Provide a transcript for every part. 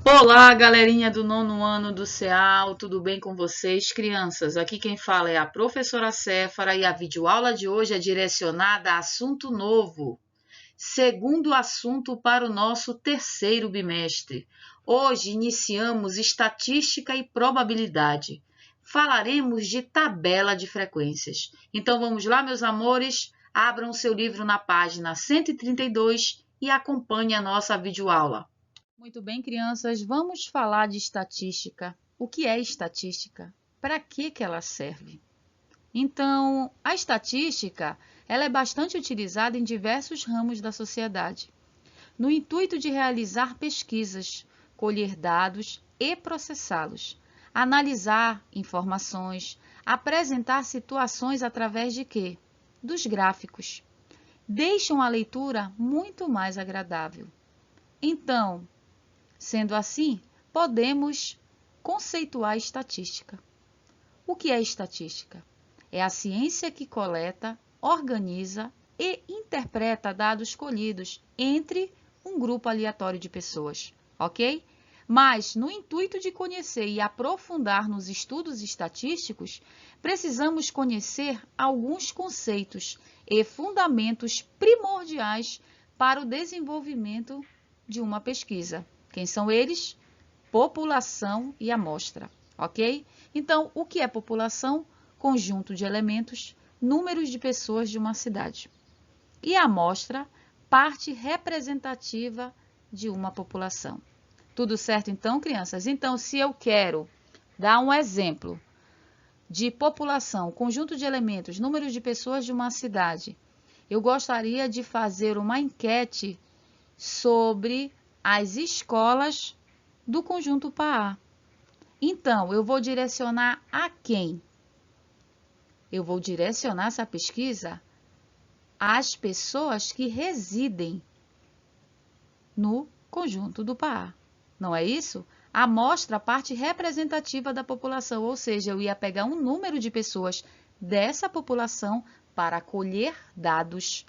Olá, galerinha do nono ano do CEAL, tudo bem com vocês, crianças? Aqui quem fala é a professora Céfara e a videoaula de hoje é direcionada a assunto novo, segundo assunto para o nosso terceiro bimestre. Hoje iniciamos estatística e probabilidade. Falaremos de tabela de frequências. Então vamos lá, meus amores, abram seu livro na página 132 e acompanhe a nossa videoaula. Muito bem, crianças, vamos falar de estatística. O que é estatística? Para que ela serve? Então, a estatística, ela é bastante utilizada em diversos ramos da sociedade, no intuito de realizar pesquisas, colher dados e processá-los, analisar informações, apresentar situações através de quê? Dos gráficos. Deixam a leitura muito mais agradável. Então, sendo assim, podemos conceituar estatística. O que é estatística? É a ciência que coleta, organiza e interpreta dados colhidos entre um grupo aleatório de pessoas, ok? Mas, no intuito de conhecer e aprofundar nos estudos estatísticos, precisamos conhecer alguns conceitos e fundamentos primordiais para o desenvolvimento de uma pesquisa. Quem são eles? População e amostra, ok? Então, o que é população? Conjunto de elementos, números de pessoas de uma cidade. E a amostra, parte representativa de uma população. Tudo certo então, crianças? Então, se eu quero dar um exemplo de população, conjunto de elementos, números de pessoas de uma cidade, eu gostaria de fazer uma enquete sobre as escolas do conjunto PAA. Então, eu vou direcionar a quem? Eu vou direcionar essa pesquisa às pessoas que residem no conjunto do PAA. Não é isso? Amostra a parte representativa da população, ou seja, eu ia pegar um número de pessoas dessa população para colher dados,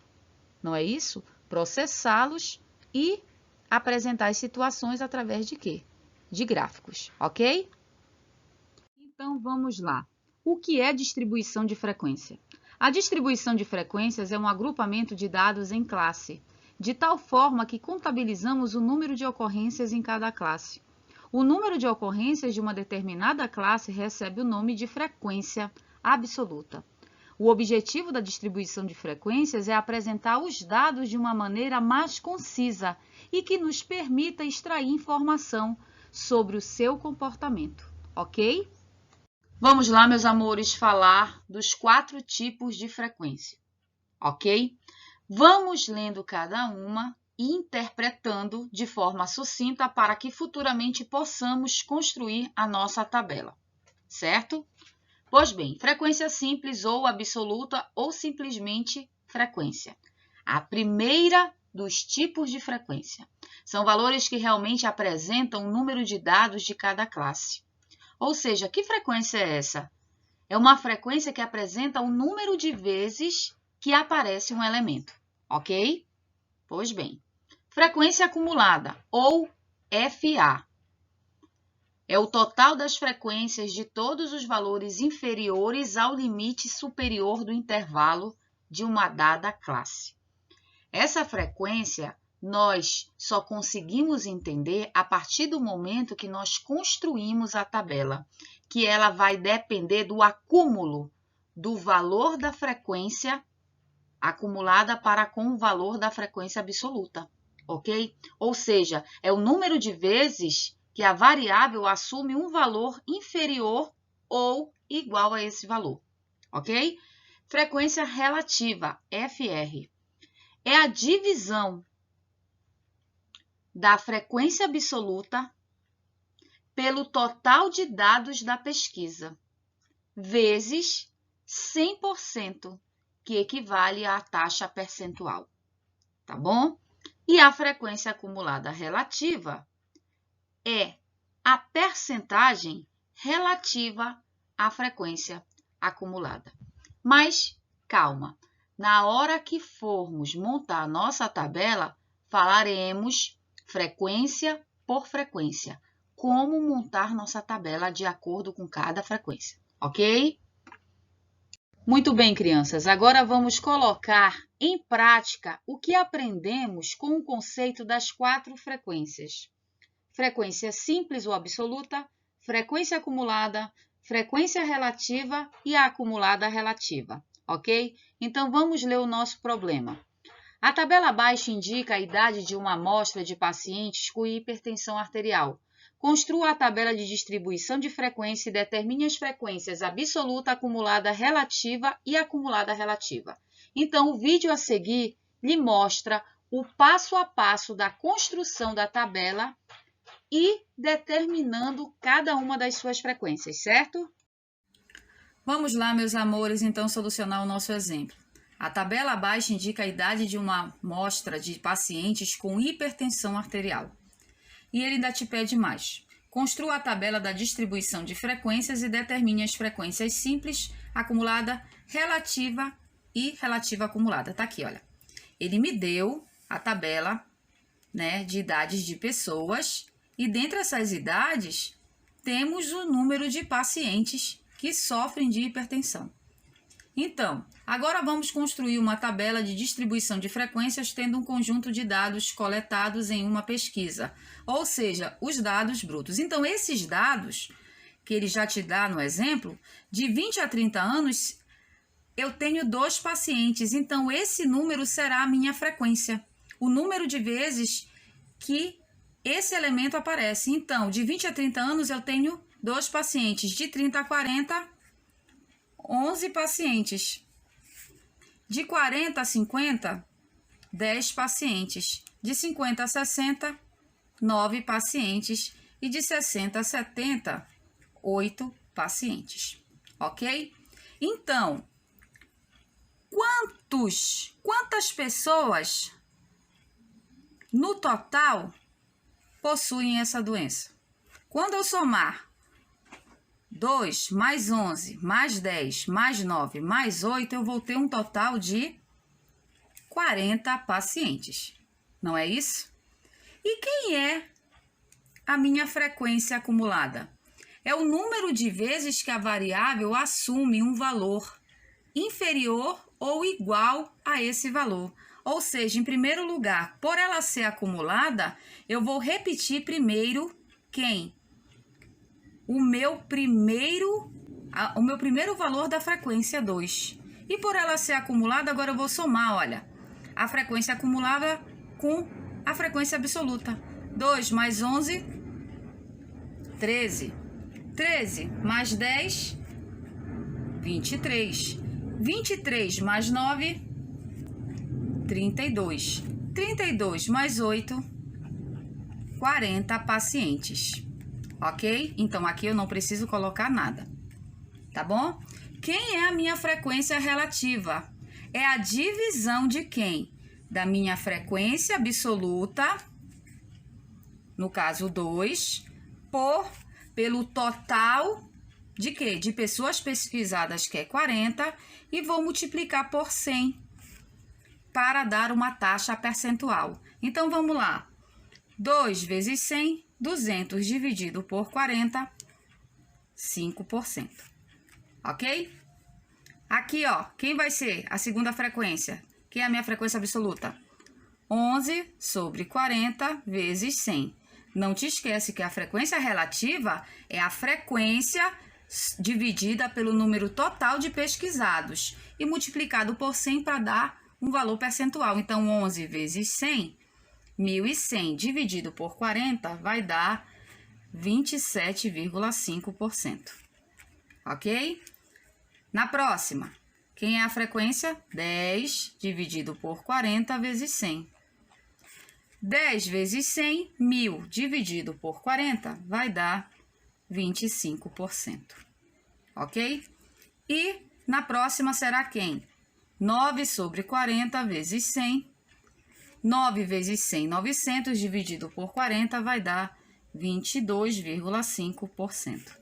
não é isso? Processá-los e apresentar as situações através de quê? De gráficos, ok? Então, vamos lá. O que é distribuição de frequência? A distribuição de frequências é um agrupamento de dados em classe, de tal forma que contabilizamos o número de ocorrências em cada classe. O número de ocorrências de uma determinada classe recebe o nome de frequência absoluta. O objetivo da distribuição de frequências é apresentar os dados de uma maneira mais concisa e que nos permita extrair informação sobre o seu comportamento, ok? Vamos lá, meus amores, falar dos 4 tipos de frequência, ok? Vamos lendo cada uma e interpretando de forma sucinta para que futuramente possamos construir a nossa tabela, certo? Pois bem, frequência simples ou absoluta ou simplesmente frequência. A primeira dos tipos de frequência. São valores que realmente apresentam o número de dados de cada classe. Ou seja, que frequência é essa? É uma frequência que apresenta o número de vezes que aparece um elemento, ok? Pois bem, frequência acumulada, ou FA. É o total das frequências de todos os valores inferiores ao limite superior do intervalo de uma dada classe. Essa frequência nós só conseguimos entender a partir do momento que nós construímos a tabela, que ela vai depender do acúmulo do valor da frequência acumulada para com o valor da frequência absoluta, ok? Ou seja, é o número de vezes que a variável assume um valor inferior ou igual a esse valor, ok? Frequência relativa, FR, é a divisão da frequência absoluta pelo total de dados da pesquisa, vezes 100%, que equivale à taxa percentual, tá bom? E a frequência acumulada relativa é a percentagem relativa à frequência acumulada. Mas, calma, na hora que formos montar a nossa tabela, falaremos frequência por frequência. Como montar nossa tabela de acordo com cada frequência, ok? Muito bem, crianças. Agora vamos colocar em prática o que aprendemos com o conceito das 4 frequências. Frequência simples ou absoluta, frequência acumulada, frequência relativa e a acumulada relativa, ok? Então, vamos ler o nosso problema. A tabela abaixo indica a idade de uma amostra de pacientes com hipertensão arterial. Construa a tabela de distribuição de frequência e determine as frequências absoluta, acumulada relativa e acumulada relativa. Então, o vídeo a seguir lhe mostra o passo a passo da construção da tabela e determinando cada uma das suas frequências, certo? Vamos lá, meus amores, então solucionar o nosso exemplo. A tabela abaixo indica a idade de uma amostra de pacientes com hipertensão arterial. E ele ainda te pede mais. Construa a tabela da distribuição de frequências e determine as frequências simples, acumulada, relativa e relativa acumulada. Tá aqui, olha. Ele me deu a tabela, né, de idades de pessoas e dentre essas idades temos o número de pacientes que sofrem de hipertensão. Então, agora vamos construir uma tabela de distribuição de frequências tendo um conjunto de dados coletados em uma pesquisa, ou seja, os dados brutos. Então, esses dados que ele já te dá no exemplo, de 20 a 30 anos, eu tenho 2 pacientes, então esse número será a minha frequência, o número de vezes que esse elemento aparece. Então, de 20 a 30 anos, eu tenho 2 pacientes, de 30 a 40, 11 pacientes. De 40 a 50, 10 pacientes. De 50 a 60, 9 pacientes. E de 60 a 70, 8 pacientes. Ok? Então, quantas pessoas no total possuem essa doença? Quando eu somar 2 mais 11, mais 10, mais 9, mais 8, eu vou ter um total de 40 pacientes. Não é isso? E quem é a minha frequência acumulada? É o número de vezes que a variável assume um valor inferior ou igual a esse valor. Ou seja, em primeiro lugar, por ela ser acumulada, eu vou repetir primeiro quem? O meu primeiro valor da frequência 2. E por ela ser acumulada, agora eu vou somar, olha, a frequência acumulada com a frequência absoluta. 2 mais 11, 13. 13 mais 10, 23. 23 mais 9, 32. 32 mais 8, 40 pacientes. Ok? Então, aqui eu não preciso colocar nada, tá bom? Quem é a minha frequência relativa? É a divisão de quem? Da minha frequência absoluta, no caso 2, pelo total de quê? De pessoas pesquisadas, que é 40, e vou multiplicar por 100 para dar uma taxa percentual. Então, vamos lá. 2 vezes 100, 200 dividido por 40, 5%. Ok? Aqui, ó, quem vai ser a segunda frequência? Quem é a minha frequência absoluta? 11 sobre 40 vezes 100. Não te esquece que a frequência relativa é a frequência dividida pelo número total de pesquisados e multiplicado por 100 para dar um valor percentual. Então, 11 vezes 100, 1.100 dividido por 40 vai dar 27,5%. Ok? Na próxima, quem é a frequência? 10 dividido por 40 vezes 100. 10 vezes 100, 1.000 dividido por 40 vai dar 25%. Ok? E na próxima será quem? 9 sobre 40 vezes 100. 9 vezes 100, 900 dividido por 40 vai dar 22,5%.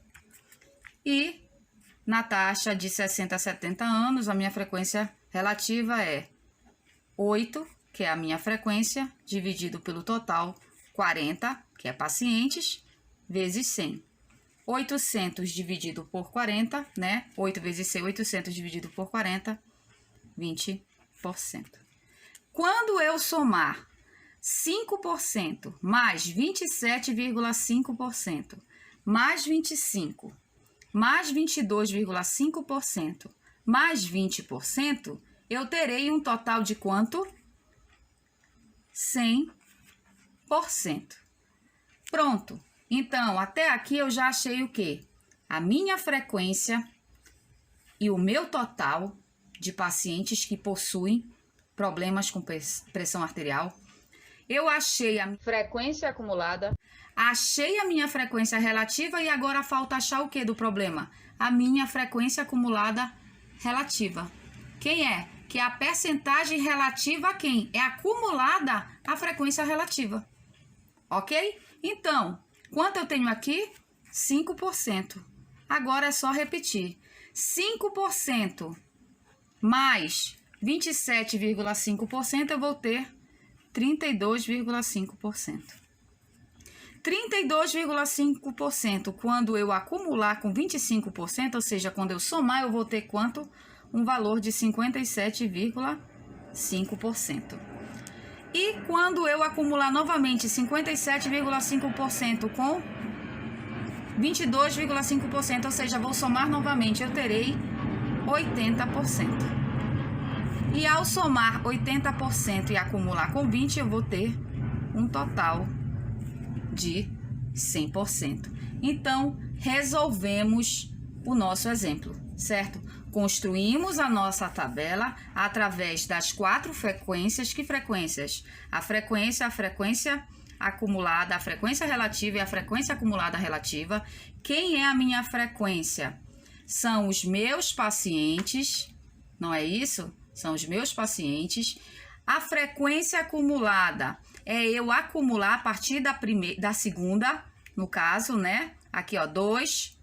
E na taxa de 60 a 70 anos, a minha frequência relativa é 8, que é a minha frequência, dividido pelo total 40, que é pacientes, vezes 100. 800 dividido por 40, né? 8 vezes 100, 800 dividido por 40, 20%. Quando eu somar 5% mais 27,5%, mais 25%, mais 22,5%, mais 20%, eu terei um total de quanto? 100%. Pronto. Então, até aqui eu já achei o quê? A minha frequência e o meu total de pacientes que possuem problemas com pressão arterial. Eu achei a frequência acumulada, achei a minha frequência relativa e agora falta achar o que do problema? A minha frequência acumulada relativa. Quem é? Que é a percentagem relativa a quem? É acumulada a frequência relativa. Ok? Então, quanto eu tenho aqui? 5%. Agora é só repetir. 5% mais 27,5% eu vou ter 32,5%. 32,5% quando eu acumular com 25%, ou seja, quando eu somar, eu vou ter quanto? Um valor de 57,5%. E quando eu acumular novamente 57,5% com 22,5%, ou seja, vou somar novamente, eu terei 80%. E ao somar 80% e acumular com 20%, eu vou ter um total de 100%. Então, resolvemos o nosso exemplo, certo? Construímos a nossa tabela através das 4 frequências. Que frequências? A frequência acumulada, a frequência relativa e a frequência acumulada relativa. Quem é a minha frequência? São os meus pacientes, não é isso? São os meus pacientes. A frequência acumulada é eu acumular a partir da segunda, no caso, né? Aqui, ó, 2.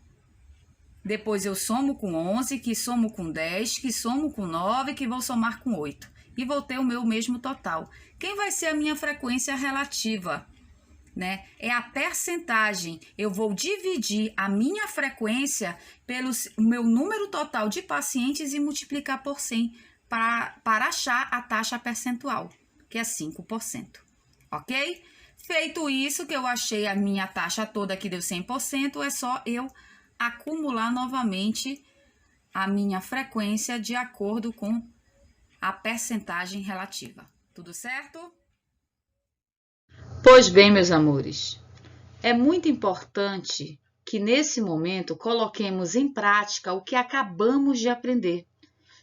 Depois eu somo com 11, que somo com 10, que somo com 9, que vou somar com 8. E vou ter o meu mesmo total. Quem vai ser a minha frequência relativa? Né? É a percentagem. Eu vou dividir a minha frequência pelo meu número total de pacientes e multiplicar por 100 para achar a taxa percentual, que é 5%. Ok? Feito isso, que eu achei a minha taxa toda que deu 100%, é só eu acumular novamente a minha frequência de acordo com a percentagem relativa. Tudo certo? Pois bem, meus amores, é muito importante que nesse momento coloquemos em prática o que acabamos de aprender,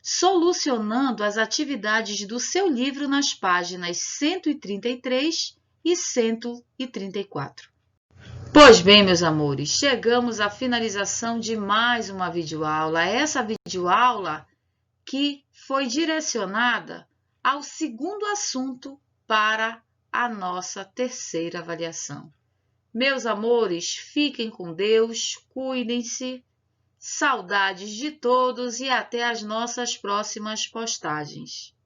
solucionando as atividades do seu livro nas páginas 133 e 134. Pois bem, meus amores, chegamos à finalização de mais uma videoaula. Essa videoaula que foi direcionada ao segundo assunto para a nossa terceira avaliação. Meus amores, fiquem com Deus, cuidem-se, saudades de todos e até as nossas próximas postagens.